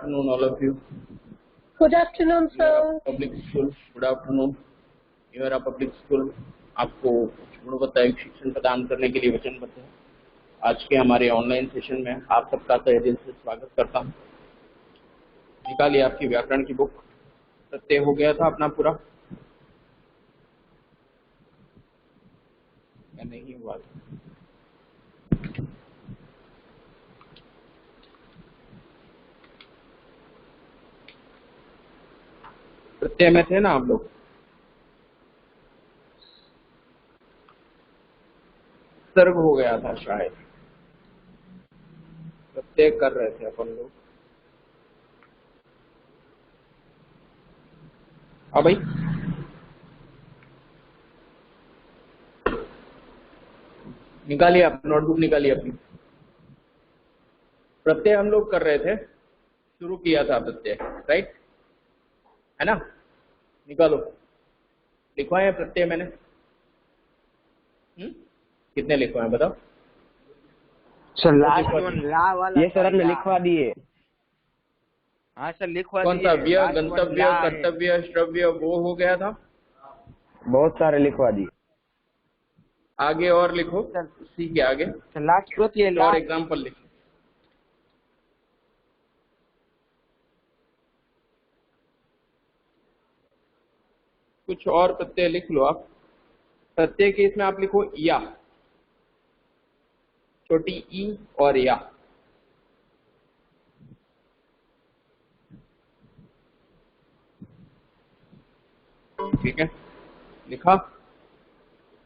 afternoon, all of you. Good afternoon, sir. Public school. Good afternoon. मेरा public school आपको गुणवत्तायुक्त शिक्षण प्रदान करने के लिए वचनबद्ध है। आज के हमारे ऑनलाइन सेशन में आप सबका तहे दिल से स्वागत करता हूँ। निकालिए आपकी व्याकरण की बुक। प्रत्यय हो गया था अपना पूरा या नहीं हुआ था? प्रत्यय में थे ना आप लोग? सर्ग हो गया था शायद, प्रत्यय कर रहे थे अपन लोग। हाँ भाई, निकालिए आप नोटबुक, निकालिए अपनी। प्रत्यय हम लोग कर रहे थे, शुरू किया था प्रत्यय, राइट है ना? निकालो, लिखवाए प्रत्यय मैंने। कितने लिखवाए बताओ? सर लास्ट वन ला वाला ये सर आपने लिखवा दिए। हाँ सर लिखवा कौन सा? व्य, गंतव्य, कर्तव्य, श्रव्य, वो हो गया था। बहुत सारे लिखवा दिए। आगे और लिखो, उसी के आगे लास्ट प्रत्यय और एग्जाम्पल लिखो। कुछ और प्रत्यय लिख लो आप। प्रत्यय के इसमें आप लिखो या, छोटी ई और या। ठीक है, लिखा।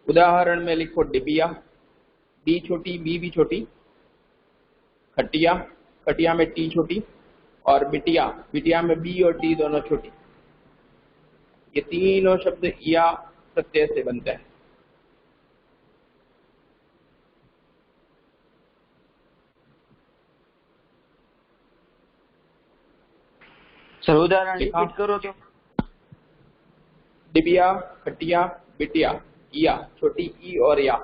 उदाहरण में लिखो डिबिया, डी छोटी बी भी छोटी, खटिया, खटिया में टी छोटी, और बिटिया, बिटिया में बी और टी दोनों छोटी। ये तीनों शब्द या प्रत्यय से बनते हैं। सर उदाहरण रिपीट करो तो। डिबिया, खटिया, बिटिया, या, छोटी ई और या।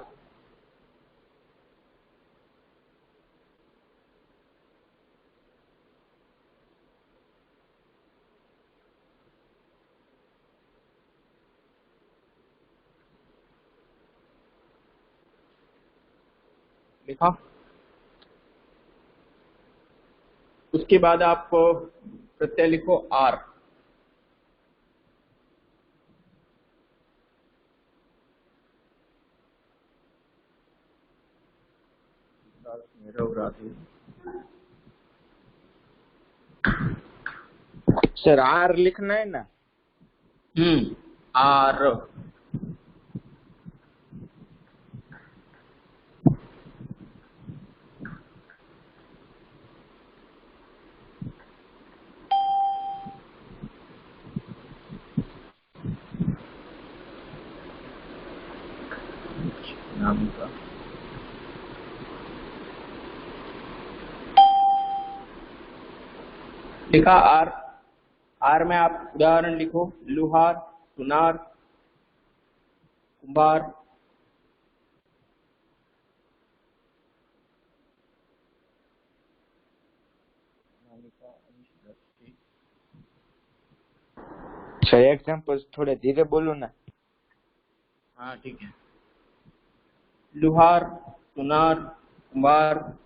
लिखा। उसके बाद आपको प्रत्यय लिखो आर। सर आर लिखना है ना? आर। नाम का लिखा आर। आर में आप उदाहरण लिखो, लुहार, सुनार, कुंभार। सर एग्जांपल थोड़े धीरे बोलो ना। हाँ ठीक है। लुहार, सुनार, कुंभार।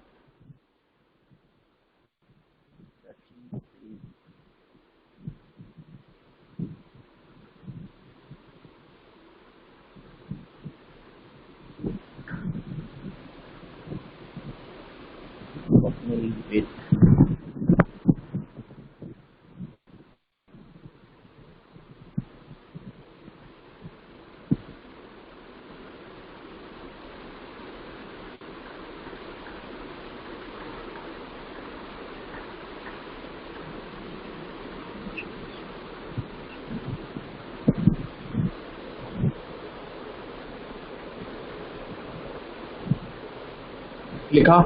लिखा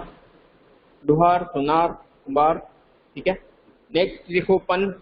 लुहार, सुनार, कुंभार। ठीक है, नेक्स्ट लिखो पन।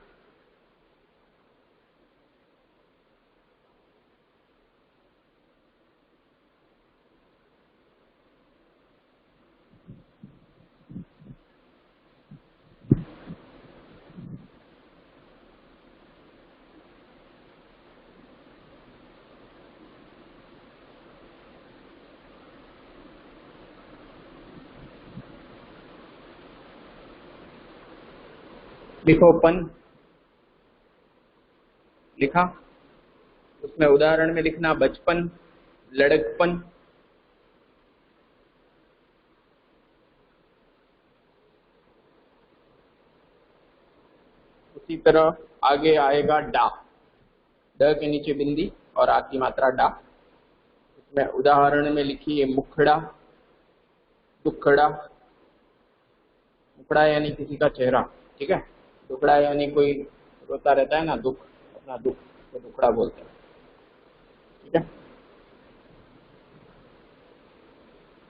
लिखो पन, लिखा। उसमें उदाहरण में लिखना बचपन, लड़कपन। उसी तरह आगे आएगा डा, ड के नीचे बिंदी और आ की मात्रा डा। उसमें उदाहरण में लिखिए मुखड़ा, दुखड़ा। मुखड़ा यानी किसी का चेहरा, ठीक है। दुखड़ा यानी कोई रोता रहता है ना, दुख, अपना दुख तो दुखड़ा बोलते हैं, ठीक है।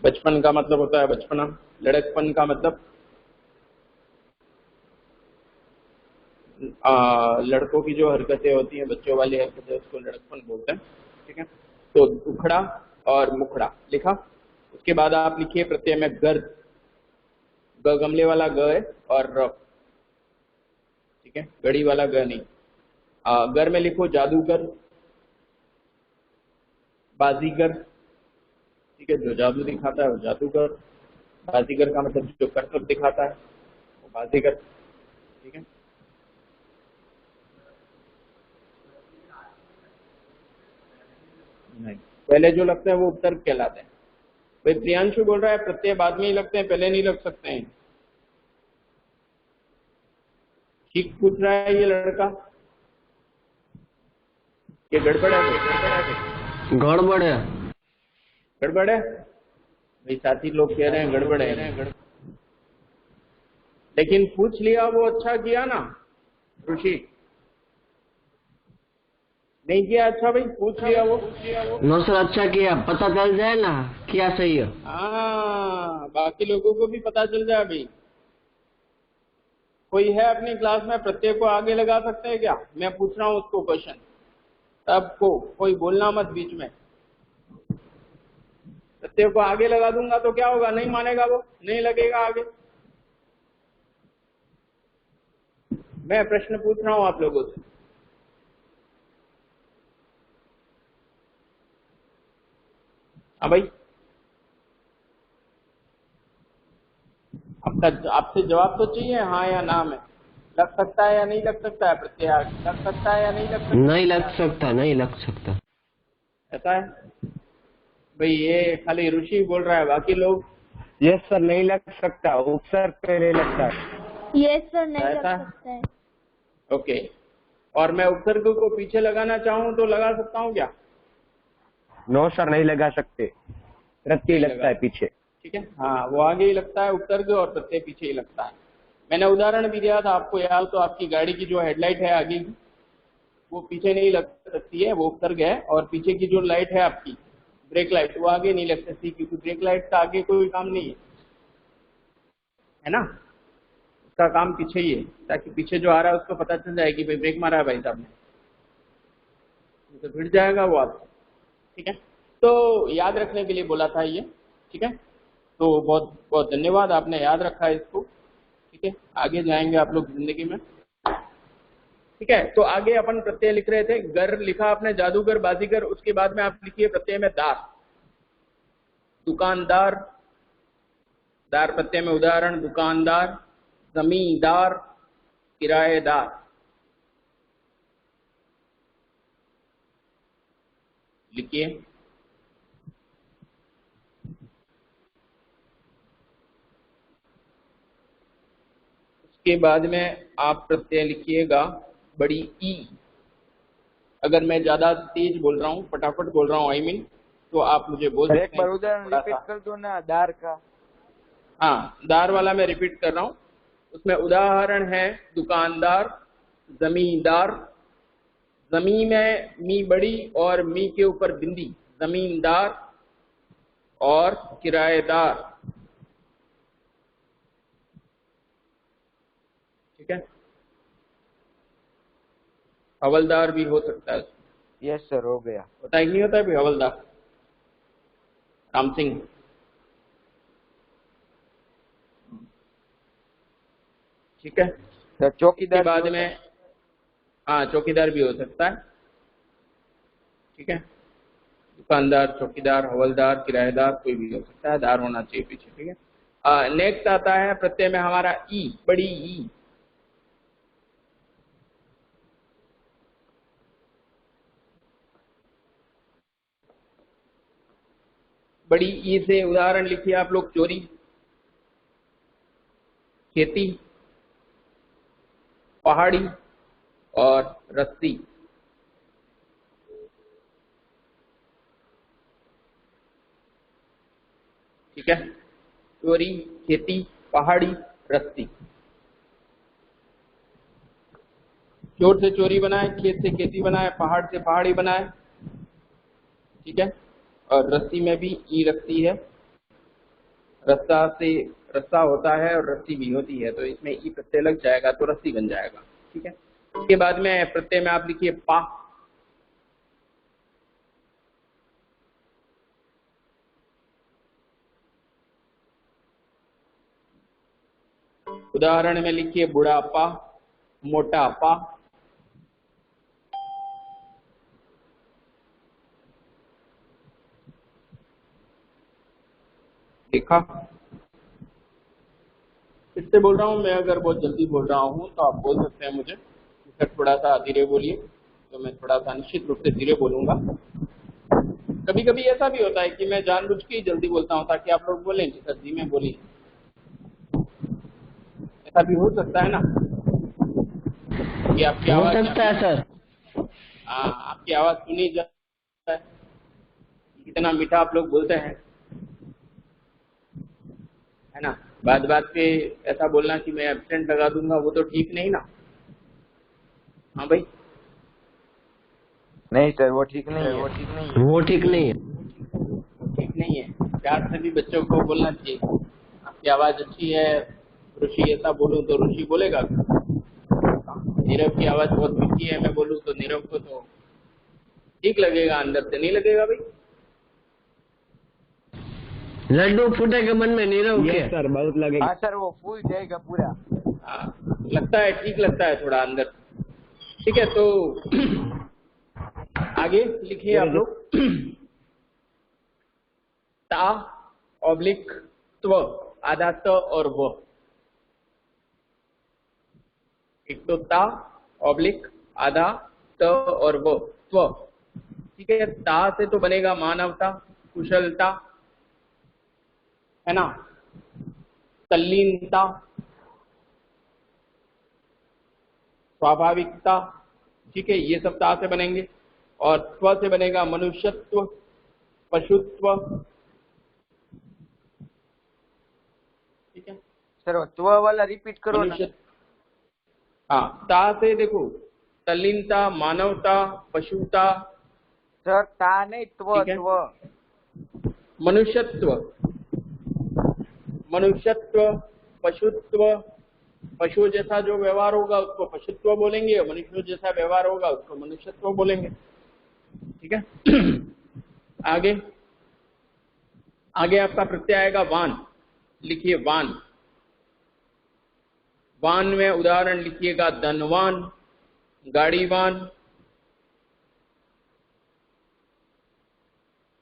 बचपन का मतलब होता है बचपना। लड़कपन का मतलब लड़कों की जो हरकतें होती हैं, बच्चों वाली हरकतें, उसको लड़कपन बोलते हैं, ठीक है। तो दुखड़ा और मुखड़ा लिखा। उसके बाद आप लिखिए प्रत्यय में गर्द, ग गमले वाला ग है और र, ठीक है, गड़ी वाला ग नहीं। गर में लिखो जादूगर, बाजीगर, ठीक है, जो जादू दिखाता है वो जादूगर। बाजीगर का मतलब जो करतब दिखाता है वो बाजीगर, ठीक है। नहीं, पहले जो लगते हैं वो उपसर्ग कहलाते हैं। भाई प्रियांशु बोल रहा है प्रत्यय बाद में ही लगते हैं, पहले नहीं लग सकते हैं। ठीक पूछ रहा है ये लड़का, ये गड़बड़ है भाई? गड़बड़ है। गड़बड़ है भाई, साथी लोग कह रहे हैं गड़बड़ है। लेकिन पूछ लिया वो अच्छा किया ना ऋषि, नहीं किया अच्छा भाई, पूछ लिया वो। नो सर, अच्छा किया, पता चल जाए ना क्या सही है। हाँ, बाकी लोगों को भी पता चल जाए भाई। कोई है अपनी क्लास में प्रत्यय को आगे लगा सकते हैं क्या? मैं पूछ रहा हूँ उसको क्वेश्चन, सबको, कोई बोलना मत बीच में। प्रत्यय को आगे लगा दूंगा तो क्या होगा? नहीं मानेगा वो, नहीं लगेगा आगे। मैं प्रश्न पूछ रहा हूँ आप लोगों से। हाँ भाई, आपसे जवाब तो चाहिए हाँ या ना में। लग सकता है या नहीं लग सकता है प्रत्यय आगे? लग सकता है या नहीं लग सकता? नहीं लग सकता, नहीं लग सकता। ऐसा है भाई, ये खाली ऋषि बोल रहा है, बाकी लोग? यस सर, नहीं लग सकता, उपसर्ग पहले लगता है। यस सर, नहीं लग ऐसा? सकता है। ओके, और मैं उपसर्ग को पीछे लगाना चाहूँ तो लगा सकता हूँ क्या? नो सर, नहीं लगा सकते, प्रत्यय लगता है पीछे। ठीक है, हाँ, वो आगे ही लगता है उपसर्ग और प्रत्यय पीछे ही लगता है। मैंने उदाहरण भी दिया था आपको याद, तो आपकी गाड़ी की जो हेडलाइट है आगे की, वो पीछे नहीं लग सकती है, वो उपसर्ग है। और पीछे की जो लाइट है आपकी ब्रेक लाइट, वो आगे नहीं लग सकती, क्योंकि ब्रेक लाइट का आगे कोई काम नहीं है ना, उसका काम पीछे ही है, ताकि पीछे जो आ रहा है उसको पता चल जाए कि भाई ब्रेक मारा है भाई साहब ने, तो भिड़ जाएगा वो आपको, ठीक है। तो याद रखने के लिए बोला था ये, ठीक है। तो बहुत बहुत धन्यवाद, आपने याद रखा है इसको, ठीक है। आगे जाएंगे आप लोग जिंदगी में, ठीक है। तो आगे अपन प्रत्यय लिख रहे थे, गर लिखा आपने, जादूगर, बाजीगर। उसके बाद में आप लिखिए प्रत्यय में दार, दुकानदार। दार प्रत्यय में उदाहरण दुकानदार, जमींदार, किराएदार। लिखिए। उसके बाद में आप प्रत्यय लिखिएगा बड़ी ई। अगर मैं ज्यादा तेज बोल रहा हूँ, फटाफट बोल रहा हूँ आई मीन, तो आप मुझे बोल सर सकते एक बार हैं उदाहरण थोड़ा रिपीट सा। कर दो ना, दार का। हाँ, दार वाला मैं रिपीट कर रहा हूँ। उसमें उदाहरण है दुकानदार, जमींदार। जमी में मी बड़ी और मी के ऊपर बिंदी, जमींदार, और किराएदार, ठीक है। हवलदार भी हो सकता है। यस सर, हो गया। होता है कि नहीं होता है भी हवलदार? राम सिंह, ठीक है। सर इसके चौकीदार भी बाद होता में है। हाँ, चौकीदार भी हो सकता है, ठीक है। दुकानदार, चौकीदार, हवलदार, किराएदार, कोई भी हो सकता है, दार होना चाहिए पीछे, ठीक है। नेक्स्ट आता है प्रत्यय में हमारा ई, बड़ी ई। बड़ी ई से उदाहरण लिखिए आप लोग। चोरी, खेती, पहाड़ी और रस्सी। ठीक है, चोरी, खेती, पहाड़ी, रस्सी। चोर से चोरी बनाए, खेत से खेती बनाए, पहाड़ से पहाड़ी बनाए। ठीक है, और रस्सी में भी ई रस्सी है, रस्सा से रस्सा होता है और रस्सी भी होती है, तो इसमें ई प्रत्यय लग जाएगा तो रस्सी बन जाएगा। ठीक है, इसके बाद में प्रत्यय में आप लिखिए पा। उदाहरण में लिखिए बुढ़ापा, मोटापा। लिखा। फिर से बोल रहा हूं मैं, अगर बहुत जल्दी बोल रहा हूं तो आप बोल सकते हैं मुझे, सर थोड़ा सा धीरे बोलिए, तो मैं थोड़ा सा निश्चित रूप से धीरे बोलूंगा। कभी कभी ऐसा भी होता है कि मैं जानबूझ के ही जल्दी बोलता हूं ताकि आप लोग बोलें कि सर धीमे बोलिए, ऐसा भी हो सकता है ना कि आपकी हो आवाज सकता है सर। आपकी आवाज सुनी जाए, कितना मीठा आप लोग बोलते हैं, है ना। बात बात पे ऐसा बोलना कि मैं एब्सेंट लगा दूंगा, वो तो ठीक नहीं ना। हाँ भाई, नहीं सर, वो ठीक नहीं है। वो ठीक नहीं है। ठीक नहीं है। प्यार से भी बच्चों को बोलना चाहिए, आपकी आवाज अच्छी है ऋषि, ऐसा बोलूं तो ऋषि बोलेगा। नीरव की आवाज बहुत मीठी है, मैं बोलूं तो नीरव को तो ठीक लगेगा, अंदर से नहीं लगेगा भाई। लड्डू फूटेगा मन में नीरव के। यस सर, बहुत लगेगा। हाँ सर, वो फूल जाएगा पूरा। लगता है, ठीक लगता है थोड़ा अंदर। ठीक है, तो आगे लिखिए आप लोग। ता ऑब्लिक त्व, आधा त और व। एक तो ता ऑब्लिक आधा त और व, त्व। ठीक है, ता से तो बनेगा मानवता, कुशलता, है ना, तल्लीनता, स्वाभाविकता। ठीक है, ये सब ता से बनेंगे। और स्व से बनेगा मनुष्यत्व, पशुत्व। ठीक है, सर वो त्व वाला रिपीट करो ना। मनुष्य। हाँ, ता से देखो, तल्लीनता, मानवता, पशुता। सर ता नहीं, त्व ठीक है, त्व। मनुष्यत्व, मनुष्यत्व, पशुत्व। पशु जैसा जो व्यवहार होगा उसको पशुत्व बोलेंगे, और मनुष्य जैसा व्यवहार होगा उसको मनुष्यत्व बोलेंगे। ठीक है, आगे आगे आपका प्रत्यय आएगा वान। लिखिए वान। वान में उदाहरण लिखिएगा धनवान, गाड़ीवान,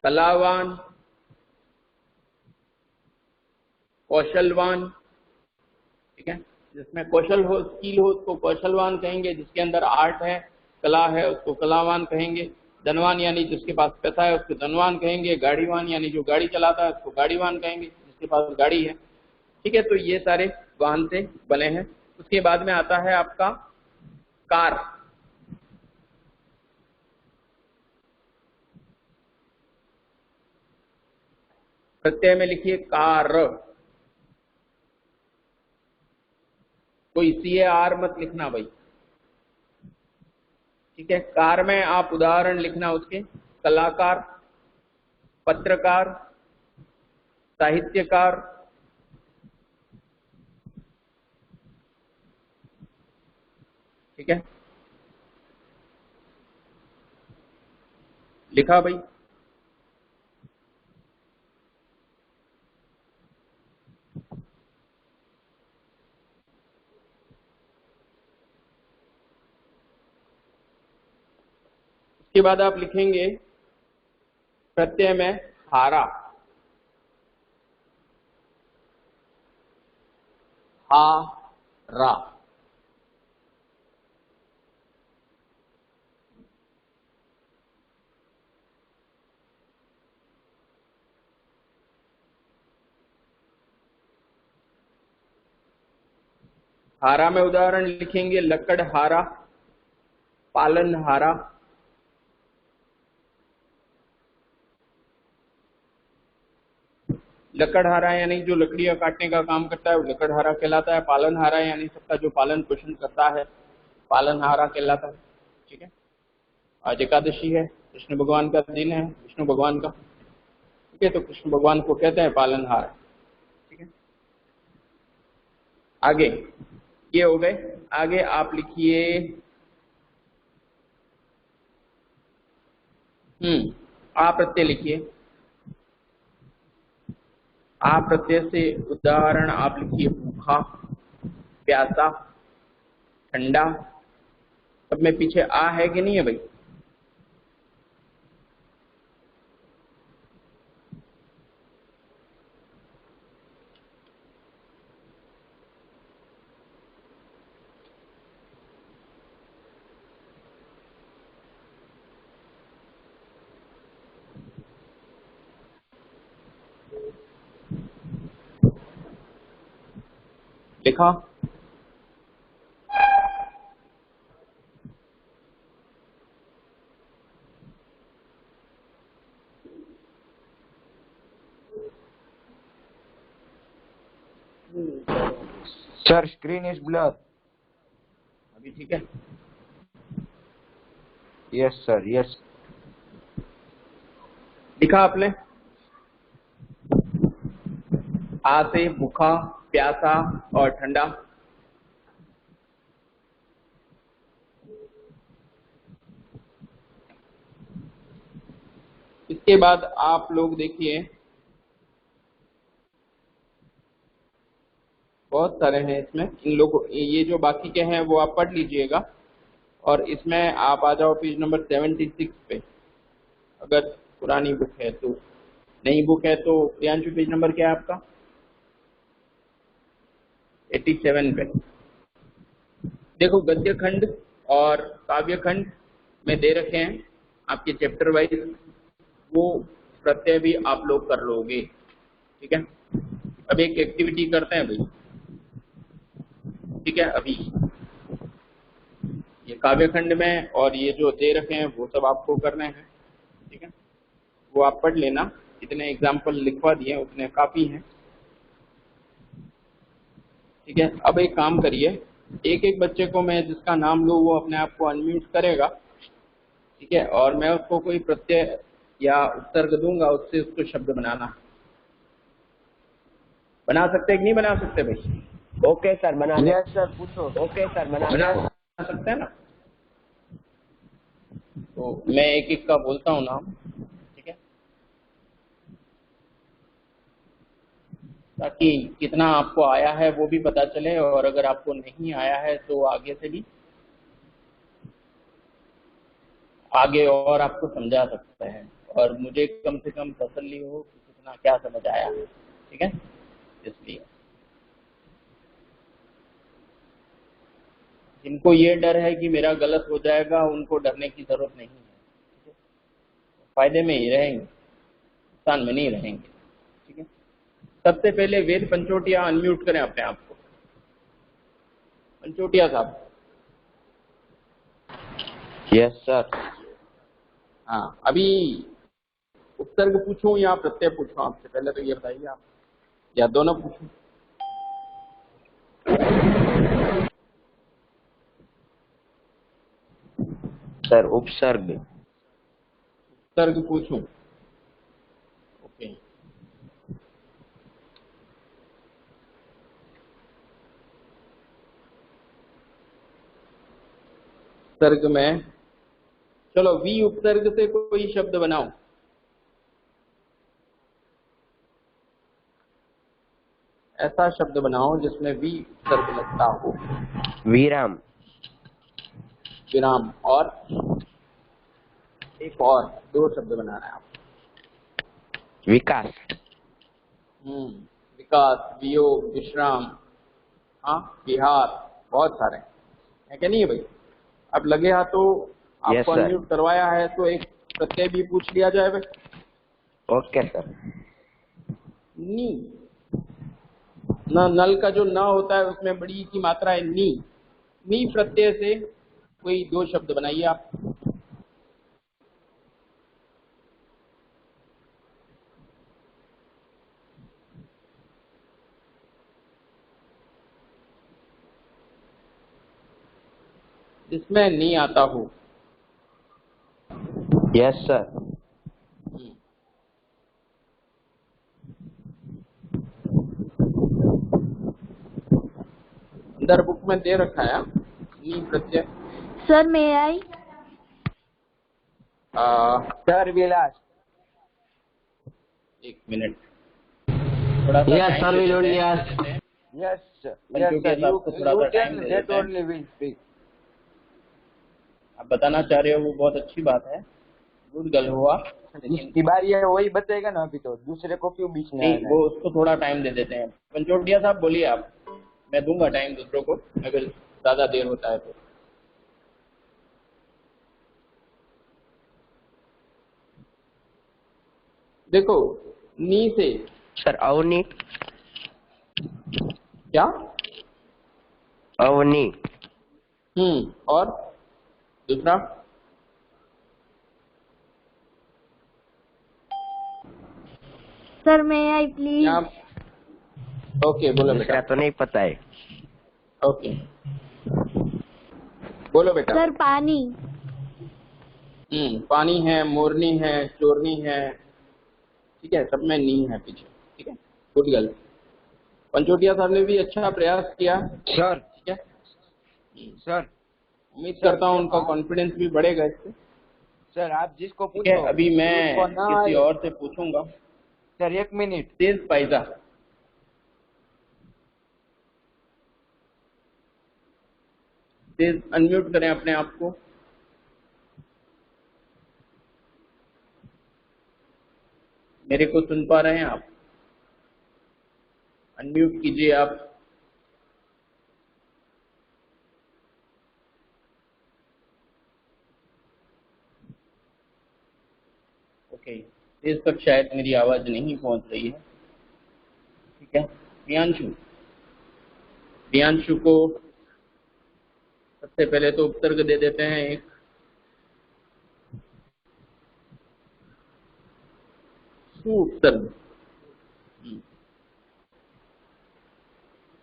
कलावान, कौशलवान। ठीक है, जिसमें कौशल हो, स्किल हो, उसको कौशलवान कहेंगे। जिसके अंदर आर्ट है, कला है, उसको कलावान कहेंगे। धनवान यानी जिसके पास पैसा है उसको धनवान कहेंगे। गाड़ीवान यानी जो गाड़ी चलाता है उसको गाड़ीवान कहेंगे, जिसके पास गाड़ी है। ठीक है, तो ये सारे वाहन से बने हैं। उसके बाद में आता है आपका कार। प्रत्यय में लिखिए कार। कोई सी आर मत लिखना भाई। ठीक है, कार में आप उदाहरण लिखना उसके, कलाकार, पत्रकार, साहित्यकार। ठीक है, लिखा भाई। उसके बाद आप लिखेंगे प्रत्यय में हारा। हा रा। हारा में उदाहरण लिखेंगे लकड़हारा, पालनहारा। लकड़हारा यानी जो लकड़ियां काटने का काम करता है वो लकड़हारा कहलाता है। पालनहारा यानी सबका जो पालन पोषण करता है पालनहारा कहलाता है। ठीक है, आज एकादशी है, कृष्ण भगवान का दिन है, विष्णु भगवान का। ठीक है, तो कृष्ण भगवान को कहते हैं पालनहार। ठीक है, आगे ये हो गए। आगे आप लिखिए आ प्रत्यय लिखिए। आ प्रत्यय से उदाहरण आप लिखिए भूखा, प्यासा, ठंडा। सब में पीछे आ है कि नहीं है भाई? लिखा? Sir screen is blur. अभी ठीक है? Yes sir, yes. लिखा आपने? आ से भूखा, प्यासा और ठंडा। इसके बाद आप लोग देखिए, बहुत सारे हैं इसमें। इन लोगों, ये जो बाकी के हैं वो आप पढ़ लीजिएगा। और इसमें आप आ जाओ पेज नंबर 76 पे, अगर पुरानी बुक है तो। नई बुक है तो प्रियांशु पेज नंबर क्या है आपका? 87 पे। देखो, गद्य खंड और काव्य खंड में दे रखे हैं आपके चैप्टर वाइज, वो प्रत्यय भी आप लोग कर लोगे। ठीक है, अब एक एक्टिविटी करते हैं भाई। ठीक है, अभी ये काव्य खंड में और ये जो दे रखे हैं वो सब आपको करने हैं। ठीक है, वो आप पढ़ लेना। जितने एग्जाम्पल लिखवा दिए उतने काफी हैं। ठीक है, अब एक काम करिए, एक एक बच्चे को मैं जिसका नाम लूँ वो अपने आप को अनम्यूट करेगा। ठीक है, और मैं उसको कोई प्रत्यय या उपसर्ग दूंगा, उससे उसको शब्द बनाना। बना सकते हैं कि नहीं बना सकते भाई? ओके सर, बना ले। यस सर, पूछो। ओके सर, बना बना सकते हैं ना? तो मैं एक एक का बोलता हूँ नाम। ठीक है, ताकि कितना आपको आया है वो भी पता चले, और अगर आपको नहीं आया है तो आगे से भी आगे और आपको समझा सकते हैं, और मुझे कम से कम तसल्ली हो कि कितना क्या समझ आया है। ठीक है, इसलिए जिनको ये डर है कि मेरा गलत हो जाएगा उनको डरने की जरूरत नहीं है। फायदे में ही रहेंगे, नुकसान में नहीं रहेंगे। ठीक है, सबसे पहले वेद पंचोटिया अनम्यूट करें अपने आप को। पंचोटिया साहब। Yes sir. हाँ, अभी उपसर्ग पूछूं या प्रत्यय पूछूं आपसे? पहले तो ये बताइए आप, या दोनों पूछूं? सर उपसर्ग। उपसर्ग पूछूं? ओके, उपसर्ग में चलो वी उपसर्ग से कोई शब्द बनाओ। ऐसा शब्द बनाओ जिसमें वी उपसर्ग लगता हो। विराम। विराम। और एक और दो शब्द बनाना है आपको। विकास। विकास, वियोग, विश्राम, हाँ, विहार, बहुत सारे है क्या नहीं है भाई? अब लगे हाथों आपको अनम्यूट करवाया है तो एक प्रत्यय भी पूछ लिया जाए भाई। Okay sir. नी, ना नल का जो न होता है उसमें बड़ी की मात्रा है नी। नी प्रत्यय से कोई दो शब्द बनाइए आप। जिसमें नी आता हो। Yes sir. अंदर बुक में दे रखा है नी प्रत्यय। Sir may I? Sir Vilas. एक मिनट, थोड़ा सा Yes, sir, will only time ask. Yes sir. Panchotia yes sir. साहब को थोड़ा सा टाइम दे दैट देते हैं। Only will speak. आप बताना चाह रहे हो वो बहुत अच्छी बात है, गुड गर्ल हुआ, लेकिन जिसकी बारी है वही बताएगा ना, अभी तो दूसरे को क्यों बीच में नहीं, आना वो है? उसको थोड़ा टाइम दे देते हैं। पंचोटिया साहब बोलिए आप, मैं दूंगा टाइम दूसरों को अगर ज्यादा देर होता है तो। देखो नी से सर अवनी। क्या? अवनी। और दूसरा? Sir may I please? आप ओके बोलो दूसरा बेटा। तो नहीं पता है। ओके बोलो बेटा। सर पानी। पानी है, मोरनी है, चोरनी है, ठीक है, सब में नी है पीछे, ठीक है, गुड गर्ल। पंचोटिया साहब ने भी अच्छा प्रयास किया, सर। ठीक है। सर उम्मीद करता हूँ उनका कॉन्फिडेंस भी बढ़ेगा इससे, सर आप जिसको ठीक है। पूछो अभी मैं उसको ना किसी आए। और से पूछूंगा। सर एक मिनट। तेज पाइजा, तेज अनम्यूट करें अपने आप को। मेरे को सुन पा रहे हैं आप? अनम्यूट कीजिए आप। ओके, तेज तक शायद मेरी आवाज नहीं पहुंच रही है, ठीक है। प्रियांशु, प्रियांशु को सबसे पहले तो उपसर्ग दे देते हैं एक। सु उपसर्ग,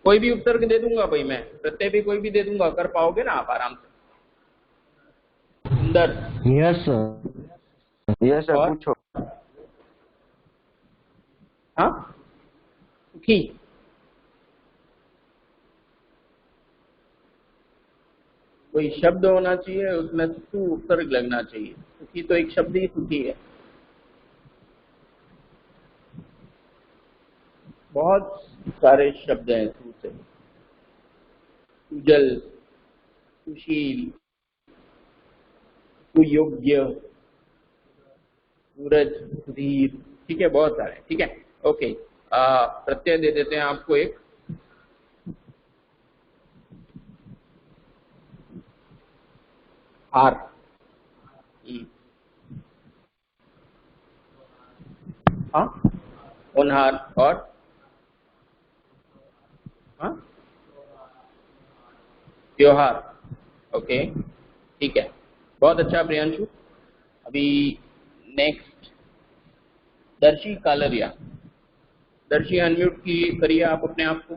कोई भी उपसर्ग दे दूंगा भाई, मैं प्रत्यय भी कोई भी दे दूंगा, कर पाओगे ना आप आराम से? सुंदर। Yes sir. यस सर और? पूछो। हाँ, सुखी, कोई शब्द होना चाहिए उसमें सु उपसर्ग लगना चाहिए। सुखी तो एक शब्द ही सुखी है। बहुत सारे शब्द हैं सु से, सुजल, सुशील, सुयोग्य, सूरज, सुधीर, ठीक है, बहुत सारे, ठीक है। ओके, प्रत्यय दे देते हैं आपको एक। हार। हाँ, होनहार। और हाँ, त्योहार। ओके, ठीक है, बहुत अच्छा प्रियांशु। अभी नेक्स्ट दर्शी कालरिया। दर्शी अनम्यूट की करिए आप अपने आप को।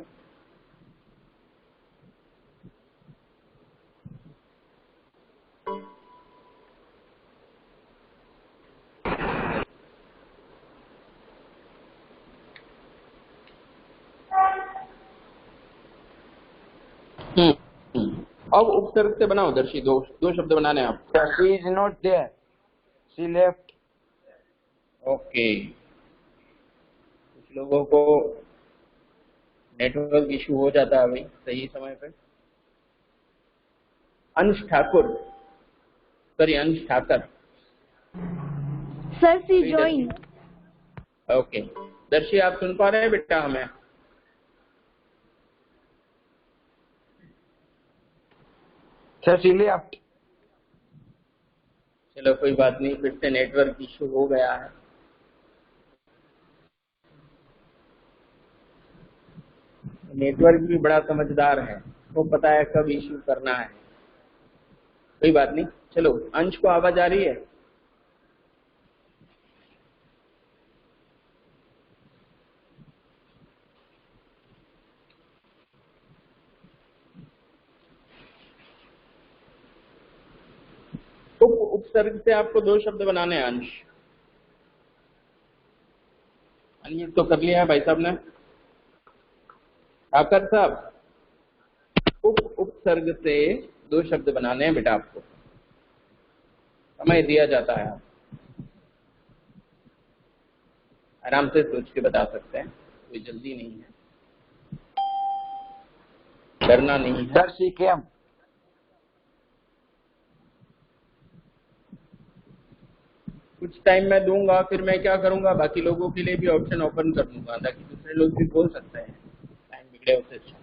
अब उपसर्ग से बनाओ दर्शी, दो दो शब्द बनाने हैं आपको। Sir she is not there, she left. Okay, कुछ लोगों को नेटवर्क इशू हो जाता है भाई सही समय पे। अंश Thakur, sorry Ansh Thakar. Sir she joined. Okay, Darshi आप सुन पा रहे हैं बेटा हमें? Sir she left. चलो कोई बात नहीं, फिर से नेटवर्क इशू हो गया है। नेटवर्क भी बड़ा समझदार है, वो पता है कब इश्यू करना है। कोई बात नहीं, चलो अंश को आवाज आ रही है? उपसर्ग से आपको दो शब्द बनाने हैं अंश। अनम्यूट तो कर लिया है भाई साहब ने। ठाकर साहब, उपसर्ग से दो शब्द बनाने हैं बेटा आपको, समय दिया जाता है, आराम से सोच के बता सकते हैं, कोई जल्दी नहीं है, डरना नहीं है। सर सीखे हम। कुछ टाइम मैं दूंगा, फिर मैं क्या करूंगा, बाकी लोगों के लिए भी ऑप्शन ओपन कर दूंगा ताकि दूसरे लोग भी बोल सकते हैं। टाइम बिगड़े उससे अच्छा,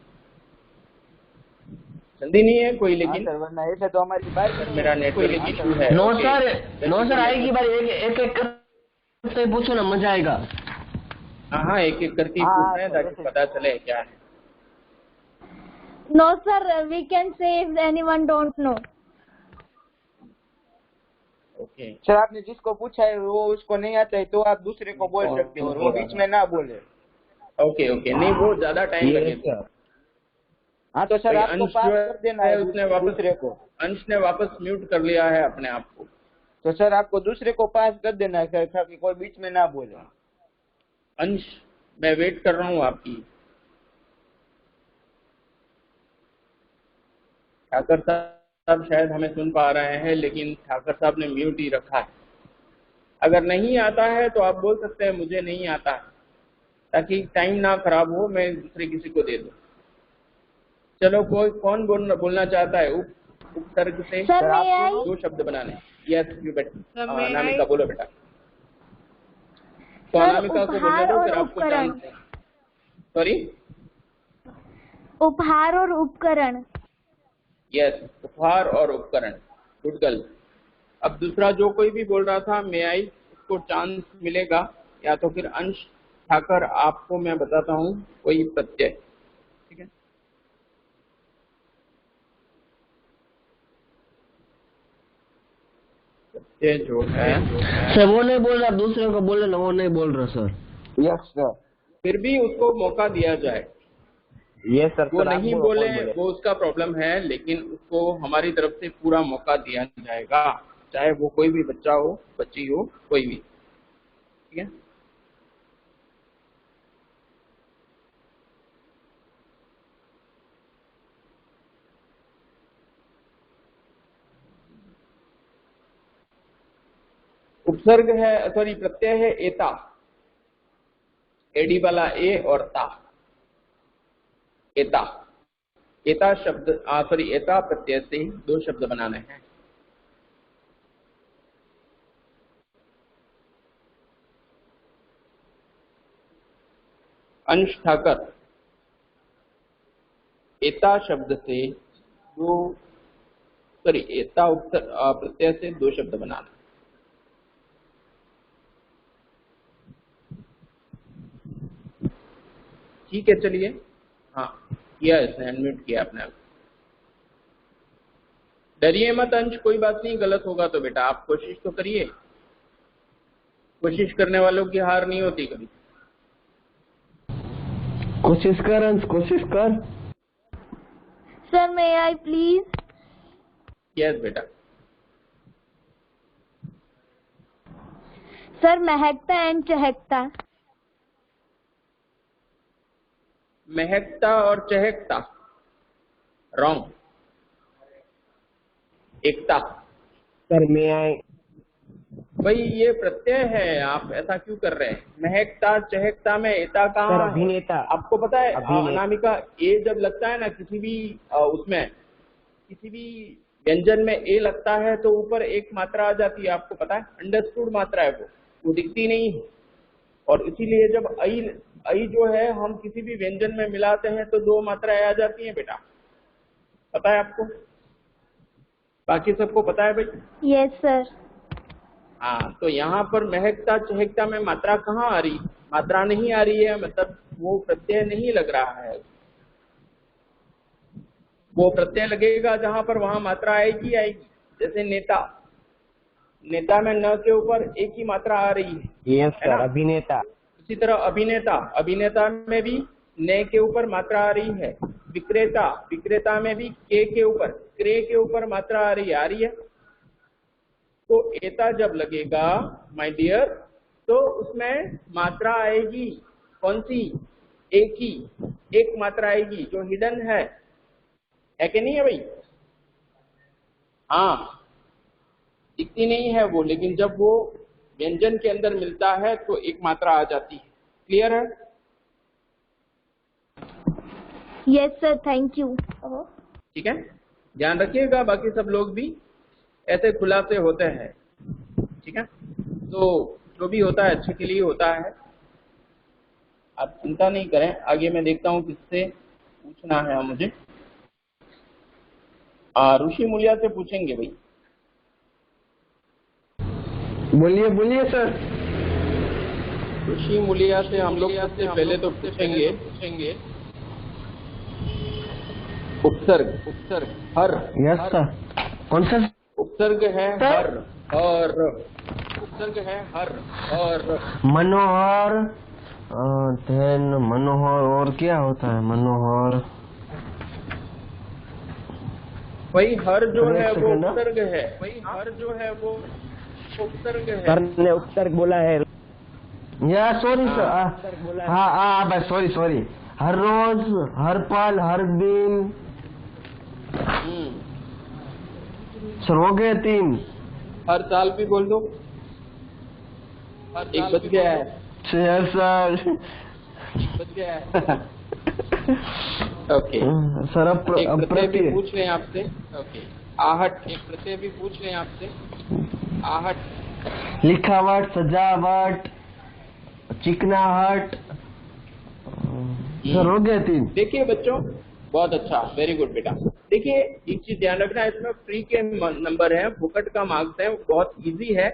जल्दी नहीं है कोई, लेकिन सर वरना ऐसे तो हमारी बात मेरा नेटवर्क इशू है। नो सर आएगी बार, एक एक करके पूछो ना, मजा आएगा। हाँ, एक एक करके पूछ रहे हैं ताकि पता चले क्या है। No, sir. We can say if anyone don't know. Okay, sir आपने जिसको पूछा है वो उसको नहीं आता है तो आप दूसरे को बोल सकते हो, वो बीच में ना बोले। ओके, नहीं वो ज्यादा टाइम लगेगा। हाँ तो सर आपको अंश पास जो कर देना है उसने वापस, दूसरे को। अंश ने वापस म्यूट कर लिया है अपने आप को, तो सर आपको दूसरे को पास कर देना है सर, ताकि कोई बीच में ना बोले। अंश मैं वेट कर रहा हूँ आपकी। ठाकर साहब शायद हमें सुन पा रहे हैं, लेकिन ठाकर साहब ने म्यूट ही रखा है। अगर नहीं आता है तो आप बोल सकते हैं मुझे नहीं आता है, ताकि टाइम ना खराब हो, मैं दूसरे किसी को दे दूं। चलो कौन बोलना चाहता है? उपसर्ग से Sir, may I? दो शब्द बनाने। यस यू बेटा, अनामिका बोलो बेटा। तो Sir, अनामिका को बोलने दो, फिर आपको उपहार चांस है। सॉरी, उपहार और उपकरण। यस, उपहार और उपकरण, गुड गर्ल। अब दूसरा जो कोई भी बोल रहा था मे आई, उसको चांस मिलेगा, या तो फिर अंश ठाकर आपको मैं बताता हूँ कोई प्रत्यय, ठीक है? प्रत्यय जो है, सर वो नहीं बोल रहा, दूसरे को बोले ना, वो नहीं बोल रहा सर। Yes sir. फिर भी उसको मौका दिया जाए। ये सर वो नहीं बोले वो उसका प्रॉब्लम है, लेकिन उसको हमारी तरफ से पूरा मौका दिया जाएगा, चाहे वो कोई भी बच्चा हो, बच्ची हो, कोई भी, ठीक है? उपसर्ग है, सॉरी प्रत्यय है एता, एडी वाला ए और ता, एता। एता शब्द सॉरी एता प्रत्यय से दो शब्द बनाने हैं। अंश ठाकर, एता शब्द से दो, सॉरी एता प्रत्यय से दो शब्द बनाना। ठीक है, चलिए। हाँ, किया इसने, अनम्यूट किया अपने आप। डरिए मत अंश, कोई बात नहीं, गलत होगा तो बेटा आप कोशिश तो करिए, कोशिश करने वालों की हार नहीं होती कभी। कोशिश कर अंश, कोशिश कर। Sir, may I please? Yes बेटा। Sir, महकता एंड चहकता। महकता और चहकता रॉन्ग, एकता। सर मैं आए भाई ये प्रत्यय है, आप ऐसा क्यों कर रहे हैं? महकता चहकता में एता सर कहाँ है? अभिनेता। आपको पता है अभिनेता। अनामिका, ए जब लगता है ना किसी भी उसमें, किसी भी व्यंजन में ए लगता है तो ऊपर एक मात्रा आ जाती है, आपको पता है? अंडरस्टूड मात्रा है वो दिखती नहीं है। और इसीलिए जब आई जो है हम किसी भी व्यंजन में मिलाते हैं तो दो मात्राएं आ जाती हैं बेटा, पता है आपको? बाकी सबको पता है भाई? Yes, sir. हाँ, तो यहाँ पर महकता चहकता में मात्रा कहाँ आ रही? मात्रा नहीं आ रही है, मतलब वो प्रत्यय नहीं लग रहा है। वो प्रत्यय लगेगा जहां पर वहां मात्रा आएगी आएगी। जैसे नेता, नेता में न के ऊपर एक ही मात्रा आ रही है। यस है ना? सर, अभिनेता। इसी तरह अभिनेता, अभिनेता में भी ने के ऊपर मात्रा आ रही है। विक्रेता, विक्रेता में भी के ऊपर, क्रे के ऊपर मात्रा आ रही है। तो एता जब लगेगा माय डियर, तो उसमें मात्रा आएगी। कौन सी? एक ही, एक मात्रा आएगी जो हिडन है कि नहीं है भाई? हाँ, दिखती नहीं है वो, लेकिन जब वो व्यंजन के अंदर मिलता है तो एक मात्रा आ जाती है। क्लियर है? Yes sir, thank you. ठीक है, ध्यान रखिएगा। बाकी सब लोग भी ऐसे खुलासे होते हैं। ठीक है, तो जो भी होता है अच्छे के लिए होता है, आप चिंता नहीं करें। आगे मैं देखता हूँ किससे पूछना है मुझे। ऋषि मूल्य से पूछेंगे भाई। बोलिए बोलिए सर। ऋषि मूल्य से हम लोग सबसे पहले तो पूछेंगे उपसर्ग। उपसर्ग हर। Yes sir. कौन सा? उपसर्ग है हर, और उपसर्ग है हर और मनोहर, then मनोहर, और क्या होता है मनोहर? वही हर जो एक है वो सेकंड। उपसर्ग है। वही हर जो है वो उपसर्ग है। सर ने उपसर्ग बोला है। या सॉरी सर। हाँ हाँ भाई, सॉरी सॉरी। हर रोज, हर पल, हर दिन। सर हो गए 3। हर साल भी बोल दो। एक बच गया है। Yes sir. बच गया है। ओके सर अब एक प्रत्यय भी प्रत्यय। पूछ रहे हैं आपसे। ओके, आहट। एक प्रत्यय भी पूछ रहे हैं आपसे। आहट। लिखावट, सजावट, चिकनाहट। सर हो गए 3। देखिए बच्चों, बहुत अच्छा, वेरी गुड बेटा। देखिए एक चीज ध्यान रखना, इसमें फ्री के नंबर है, फुकट का मार्क्स है, बहुत इजी है,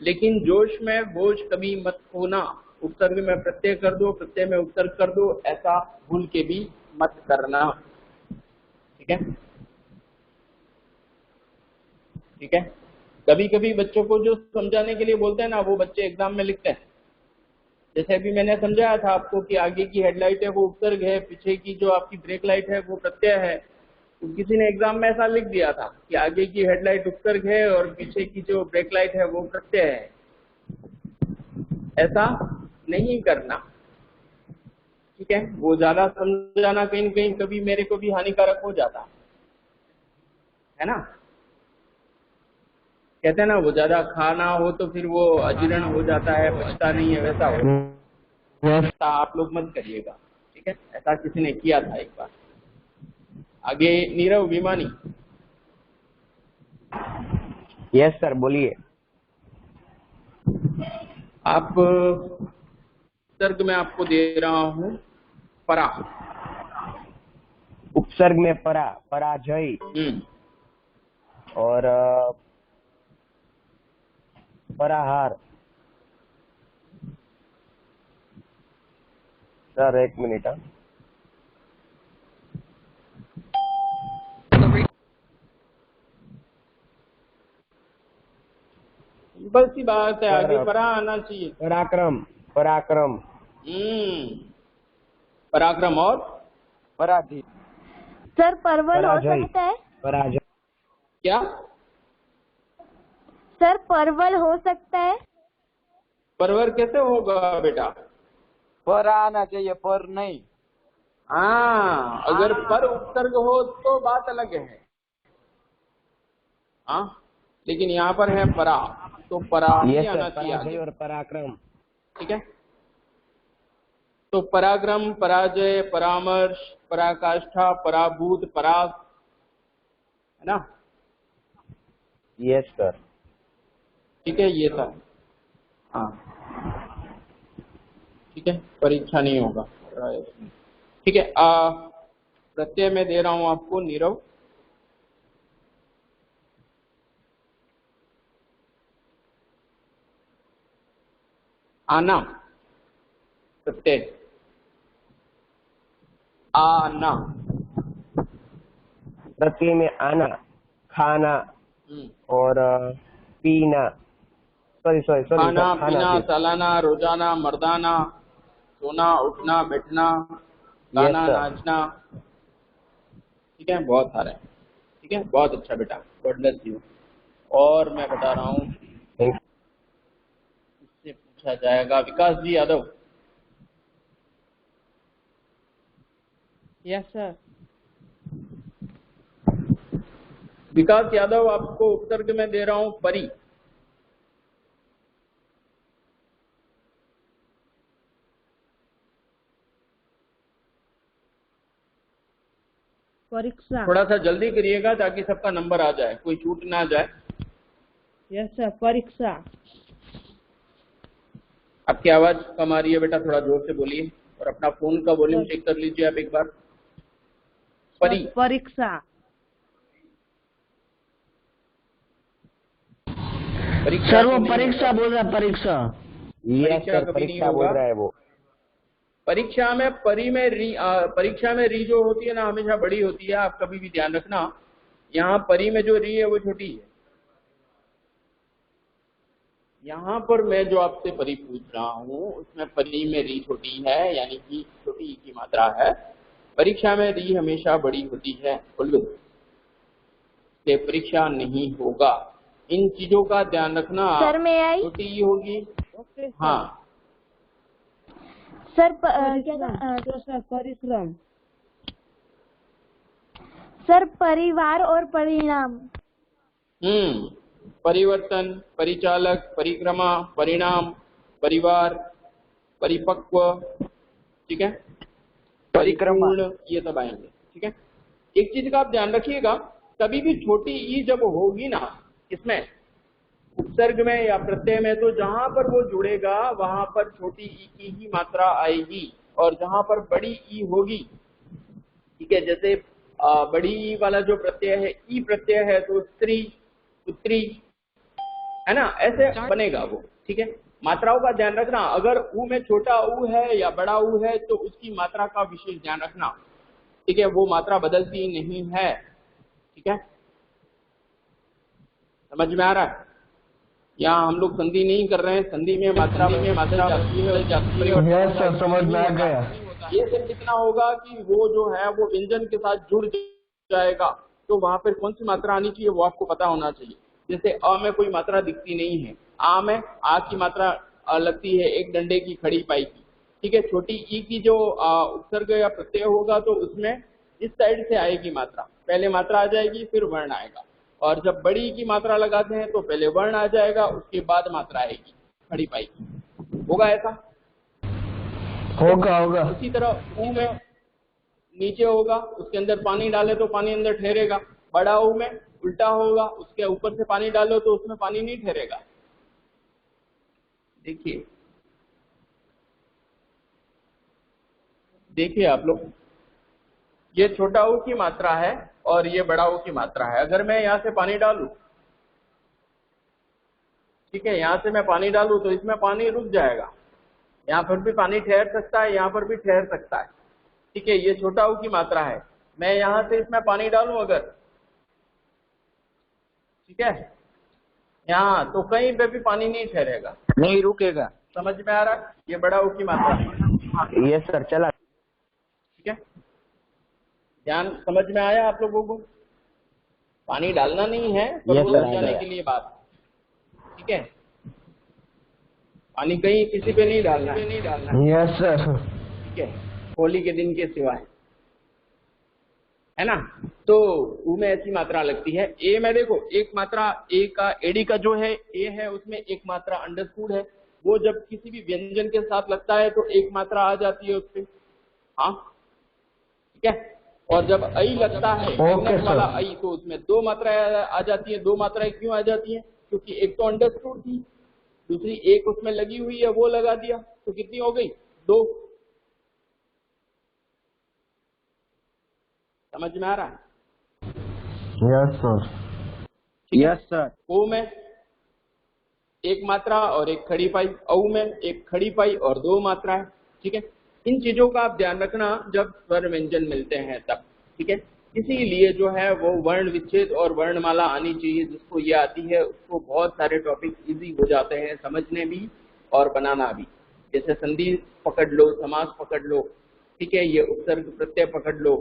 लेकिन जोश में होश कभी मत खोना। उपसर्ग में प्रत्यय कर दो, प्रत्यय में उपसर्ग कर दो, ऐसा भूल के भी मत करना। ठीक है? ठीक है, कभी कभी बच्चों को जो समझाने के लिए बोलते हैं ना, वो बच्चे एग्जाम में लिखते हैं। जैसे अभी मैंने समझाया था आपको कि आगे की हेडलाइट है वो उपसर्ग है, पीछे की जो आपकी ब्रेक लाइट है वो प्रत्यय है। तो किसी ने एग्जाम में ऐसा लिख दिया था कि आगे की हेडलाइट उपसर्ग है और पीछे की जो ब्रेक लाइट है वो प्रत्यय है। ऐसा नहीं करना। ठीक है, वो ज्यादा समझाना कहीं कहीं कभी मेरे को भी हानिकारक हो जाता है ना। कहते हैं ना, वो ज्यादा खाना हो तो फिर वो अजीर्ण हो जाता है, पचता नहीं है, वैसा हो। ऐसा आप लोग मत करिएगा। ठीक है, ऐसा किसी ने किया था एक बार। आगे नीरव विमानी। यस सर, बोलिए। आप उपसर्ग में आपको दे रहा हूं परा। उपसर्ग में परा, पराजय और पराहार। सर एक मिनट। बस सी बात है, आगे परा आना चाहिए। पराक्रम, पराक्रम। पराक्रम और पराजित। सर परवल हो पराजय। सकता है? पराजय। क्या? सर परवल हो सकता है? परवर कैसे होगा बेटा? पर आना चाहिए, पर नहीं। हाँ, अगर पर उपसर्ग हो तो बात अलग है। हाँ, लेकिन यहाँ पर है परा, तो परा ही यस आना सर, चाहिए पराजय आगे। और पराक्रम। ठीक है, तो पराक्रम, पराजय, परामर्श, पराकाष्ठा, पराभूत, पराग, है ना। Yes sir. ठीक है, ये था। हाँ ठीक है, परीक्षा नहीं होगा। ठीक है, प्रत्यय में दे रहा हूं आपको नीरव। आना, प्रत्यय आना। प्रत्यय में आना, खाना और पीना, सॉरी खाना पीना, पीना। सालाना, रोजाना, मर्दाना, सोना, उठना, बैठना, गाना, Yes, sir. नाचना। ठीक है, बहुत सारे हैं। ठीक है, बहुत अच्छा बेटा, गॉड ब्लेस यू। और मैं बता रहा हूँ, Thank you. इससे पूछा जाएगा विकास जी यादव। Yes sir. विकास यादव, आपको उपसर्ग में दे रहा हूं परी। परीक्षा। थोड़ा सा जल्दी करिएगा ताकि सबका नंबर आ जाए, कोई छूट ना जाए। यस सर, परीक्षा। आपकी आवाज कम आ रही है बेटा, थोड़ा जोर से बोलिए और अपना फोन का वॉल्यूम चेक कर लीजिए आप एक बार। परी। परीक्षा। परीक्षा सर वो तो नहीं परीक्षा होगा। बोल रहा है, परीक्षा। Yes, sir, कभी नहीं परीक्षा बोल होगा। रहा है वो। परीक्षा में परीक्षा में री जो होती है ना, हमेशा बड़ी होती है, आप कभी भी ध्यान रखना। यहाँ परी में जो री है वो छोटी है। यहाँ पर मैं जो आपसे परी पूछ रहा हूँ उसमें परी में री छोटी है, यानी कि छोटी ई की मात्रा है। परीक्षा में री हमेशा बड़ी होती है, इसलिए परीक्षा नहीं होगा। इन चीजों का ध्यान रखना। सर मैं आई। छोटी ई होगी। हाँ सर क्या था? सर परिश्रम। सर परिवार और परिणाम। परिवर्तन, परिचालक, परिक्रमा, परिणाम, परिवार, परिपक्व, ठीक है, परिपूर्ण, ये सब आएंगे। ठीक है, एक चीज का आप ध्यान रखिएगा, कभी भी छोटी ई जब होगी ना इसमें उपसर्ग में या प्रत्यय में, तो जहां पर वो जुड़ेगा वहां पर छोटी ई की ही मात्रा आएगी। और जहां पर बड़ी ई होगी, ठीक है, जैसे बड़ी ई वाला जो प्रत्यय है, ई प्रत्यय है, तो स्त्री, पुत्री, है ना, ऐसे बनेगा वो। ठीक है, मात्राओं का ध्यान रखना। अगर ऊ में छोटा ऊ है या बड़ा ऊ है तो उसकी मात्रा का विशेष ध्यान रखना। ठीक है, वो मात्रा बदलती नहीं है। ठीक है, समझ में आ रहा है? यहाँ हम लोग संधि नहीं कर रहे हैं, संधि में मात्रा जाती है। यस सर, समझ में आ गया। ये सिर्फ इतना होगा कि वो जो है वो व्यंजन के साथ जुड़ जाएगा, तो वहां पर कौन सी मात्रा आनी चाहिए वो आपको पता होना चाहिए। जैसे अ में कोई मात्रा दिखती नहीं है, आ में आ की मात्रा लगती है, एक डंडे की खड़ी पाई की। ठीक है, छोटी ई की जो उपसर्ग या प्रत्यय होगा तो उसमें इस साइड से आएगी मात्रा, पहले मात्रा आ जाएगी फिर वर्ण आएगा। और जब बड़ी की मात्रा लगाते हैं तो पहले वर्ण आ जाएगा, उसके बाद मात्रा आएगी खड़ी पाई की। होगा ऐसा? होगा होगा। उसी तरह ऊ में नीचे होगा, उसके अंदर पानी डाले तो पानी अंदर ठहरेगा। बड़ा ऊ में उल्टा होगा, उसके ऊपर से पानी डालो तो उसमें पानी नहीं ठहरेगा। देखिए आप लोग, ये छोटा ऊ की मात्रा है और ये बड़ा ऊ की मात्रा है। अगर मैं यहाँ से पानी डालूं, ठीक है, यहाँ से मैं पानी डालूं तो इसमें पानी रुक जाएगा, यहाँ पर भी पानी ठहर सकता है, यहाँ पर भी ठहर सकता है। ठीक है, ये छोटा ऊ की मात्रा है। मैं यहाँ से इसमें पानी डालूं अगर, ठीक है, यहाँ तो कहीं पे भी पानी नहीं ठहरेगा, नहीं रुकेगा। समझ में आ रहा है? ये बड़ा ऊ की मात्रा है। यस सर, चला। ठीक है, ध्यान, समझ में आया आप लोगों को? पानी डालना नहीं है पर Yes, वो sir, रुक आ जाने गया। के लिए बात। ठीक है, पानी कहीं किसी पे नहीं डालना है। Yes sir. ठीक है, होली के दिन के सिवाय, है ना। तो ऊ में ऐसी मात्रा लगती है। ए में देखो, एक मात्रा ए का, एडी का जो है ए है, उसमें एक मात्रा अंडरस्टूड है। वो जब किसी भी व्यंजन के साथ लगता है तो एक मात्रा आ जाती है उसपे। हाँ, ठीक है। और जब आई लगता है, ओके सर। वाला आई, तो उसमें दो मात्राएं आ जाती है। दो मात्राएं क्यों आ जाती है? क्योंकि एक तो अंडरस्टूड थी, दूसरी एक उसमें लगी हुई है, वो लगा दिया, तो कितनी हो गई? दो। समझ में आ रहा है? Yes sir. Yes sir. ओ में एक मात्रा और एक खड़ी पाई, औ में एक खड़ी पाई और दो मात्राएं। ठीक है, इन चीजों का आप ध्यान रखना जब स्वर व्यंजन मिलते हैं तब। ठीक है, इसीलिए जो है वो वर्ण विच्छेद और वर्णमाला आनी चाहिए। जिसको ये आती है उसको बहुत सारे टॉपिक इजी हो जाते हैं समझने भी और बनाना भी। जैसे संधि पकड़ लो, समास पकड़ लो, ठीक है, ये उपसर्ग प्रत्यय पकड़ लो,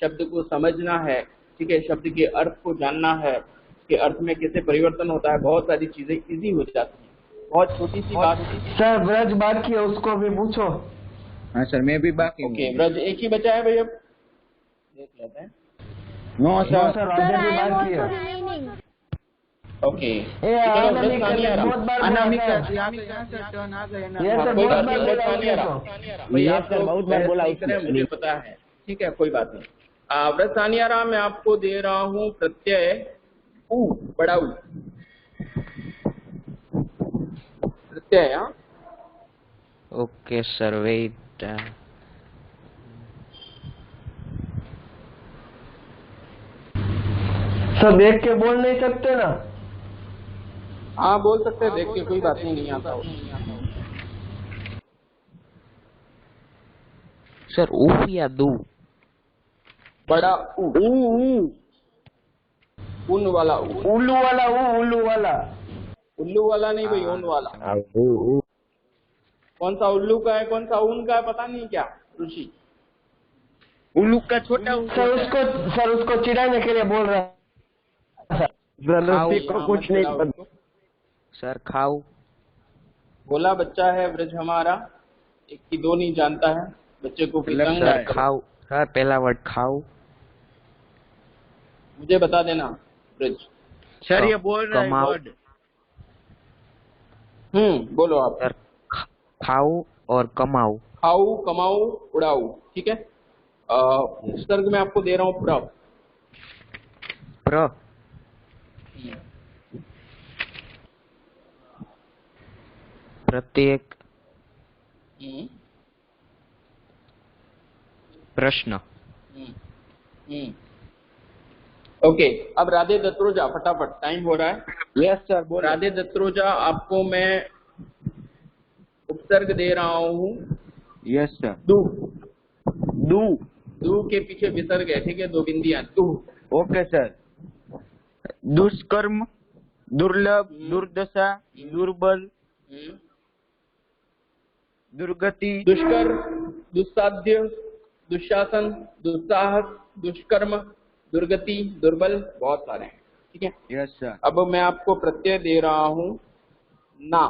शब्द को समझना है, ठीक है, शब्द के अर्थ को जानना है, उसके अर्थ में कैसे परिवर्तन होता है, बहुत सारी चीजें इजी हो जाती हैं। बहुत छोटी सी बात होती है। सर ब्रज बाकी है, उसको भी पूछो। हाँ सर, मैं भी बाकी हूँ। ओके, ब्रज एक ही बचा है भाई, अब देख लेते हैं। No no sir. Sir, sir Ajay भी आई एम बाकी ऑल्सो है। रिमेनिंग। ओके, ए चलो ब्रज अनामिका सानी ने आ रहा। बहुत बार बोला अनामिका सर। जी, अनामिका सर टर्न आ गए ना। ये सर कोई बहुत बात बार नहीं, ब्रज बोला सानी आ रहा। उसको। भाई ये आप सर लोग बहुत बार बहस बोला नहीं करें, उसने। मुझे पता है, ठीक है, कोई बात नहीं। ब्रज सानी आ रहा, मैं आपको दे रहा हूँ प्रत्यय उ, बड़ा उ प्रत्यय। हाँ, ओके सर, वेट। सर देख के बोल नहीं सकते ना? हाँ बोल सकते हैं, देख के, कोई बात नहीं आता हो। सर ऊ या दू? बड़ा उ, उन वाला उ, उल्लू वाला उल्लू वाला। उल्लू वाला नहीं भाई, ऊन वाला। कौन सा उल्लू का है, कौन सा ऊन का है, पता नहीं क्या ऋषि। उल्लू का छोटा सर उसको चिढ़ाने के लिए बोल रहा है। ब्रदर को कुछ नहीं पता। सर खाऊ। बोला बच्चा है ब्रज हमारा, एक की दो नहीं जानता है, बच्चे को फिर तंग सर आए। खाऊ। सर पहला वर्ड खाऊ। मुझे बता देना ब्रज। सर ये बोल रहा है कमाओ। वर्ड। बोलो आप। सर खाऊ और कमाऊ। खाऊ, कमाऊ, उड़ाऊ, ठीक है। उपसर्ग में आपको दे रहा हूँ प्र। प्र। प्रत्येक। प्रश्न। ओके, अब राधे दत्रोजा, फटाफट टाइम हो रहा है। यस सर, बोलो। राधे दत्रोजा, आपको मैं उपसर्ग दे रहा हूँ यस सर। दू। दू। दू के पीछे विसर्ग है, ठीक है, दो बिंदियां, दू। Okay sir. दुष्कर्म, दुर्लभ, दुर्दशा, दुर्बल, दुर्गति, दुष्कर, दुस्साध्य, दुशासन, दुस्साहस, दुष्कर्म, दुर्गति, दुर्बल, बहुत सारे हैं, ठीक है। Yes sir. अब मैं आपको प्रत्यय दे रहा हूँ ना।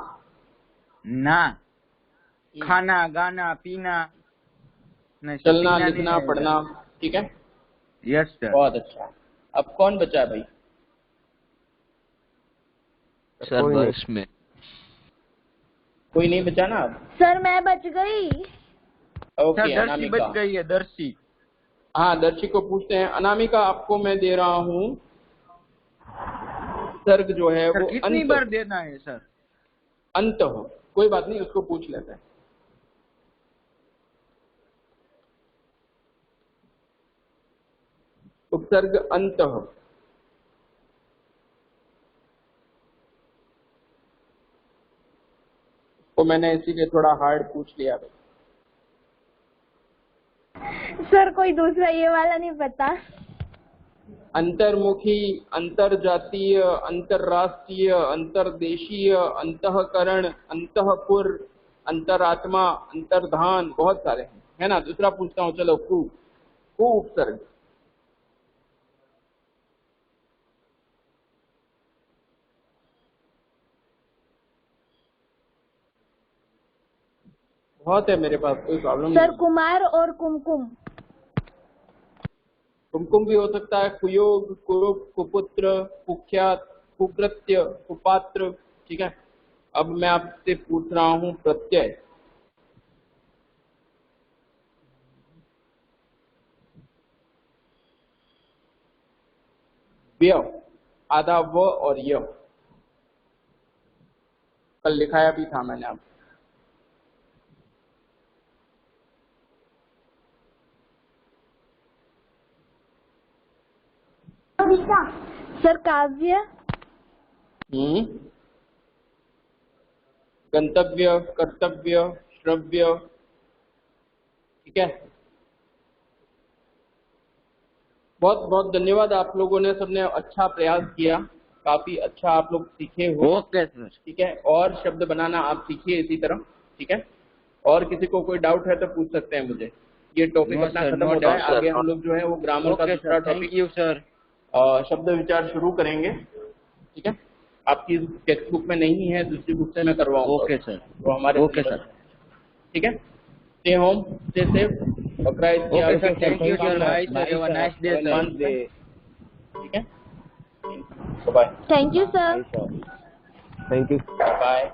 ना, खाना, गाना, पीना, नहीं, चलना, पीना लिखना, नहीं है, पढ़ना, ठीक है। Yes sir. बहुत अच्छा। अब कौन बचा है भाई? सर गर्ल्स में। कोई नहीं बचा ना अब? सर मैं बच गई। ओके, दर्शी अनामिका। बच गई है, दर्शी। हाँ, दर्शी को पूछते हैं। अनामिका, आपको मैं दे रहा हूँ सर्ग जो है सर वो कितनी अंत। बार देना है सर? अंत हो, कोई बात नहीं, उसको पूछ लेते हैं। उपसर्ग अंत हो। तो मैंने इसीलिए थोड़ा हार्ड पूछ लिया भाई। सर कोई दूसरा ये वाला नहीं पता। अंतर्मुखी, अंतरजातीय, अंतरराष्ट्रीय, अंतरदेशीय, अंतःकरण, अंतःपुर, अंतरात्मा, अंतर्धान, बहुत सारे हैं, है ना। दूसरा पूछता हूँ, चलो। कु, कु उपसर्ग। बहुत है मेरे पास, कोई प्रॉब्लम सर नहीं। कुमार और कुमकुम। कुमकुम भी हो सकता है, कुयोग, कुरूप, कुपुत्र, कुख्यात, कुकृत्य, कुपात्र, ठीक है। अब मैं आपसे पूछ रहा हूँ प्रत्यय। व्य, आधा व और य। कल लिखाया भी था मैंने आपको। सर काव्य। गंतव्य, कर्तव्य, श्रव्य, ठीक है। बहुत बहुत धन्यवाद। आप लोगों ने सबने अच्छा प्रयास किया, काफी अच्छा आप लोग सीखे हो। Okay sir. ठीक है, और शब्द बनाना आप सीखिए इसी तरह। ठीक है, और किसी को कोई डाउट है तो पूछ सकते हैं मुझे। ये टॉपिक अपना खत्म होता है, आगे हम लोग जो है वो ग्रामर का दूसरा टॉपिक थैंक यू सर। शब्द विचार शुरू करेंगे। ठीक है, आपकी टेक्स्ट बुक में नहीं है, दूसरी बुक से मैं करवाऊंगा। Okay sir. तो हमारे ओके सर। ठीक है, stay home, stay safe. Bakra Eid की ओके सर, हार्दिक थैंक यू सर। शुभकामनाएं। Bye sir, have a nice day sir. ठीक है, bye thank you sir. Thank you. Bye.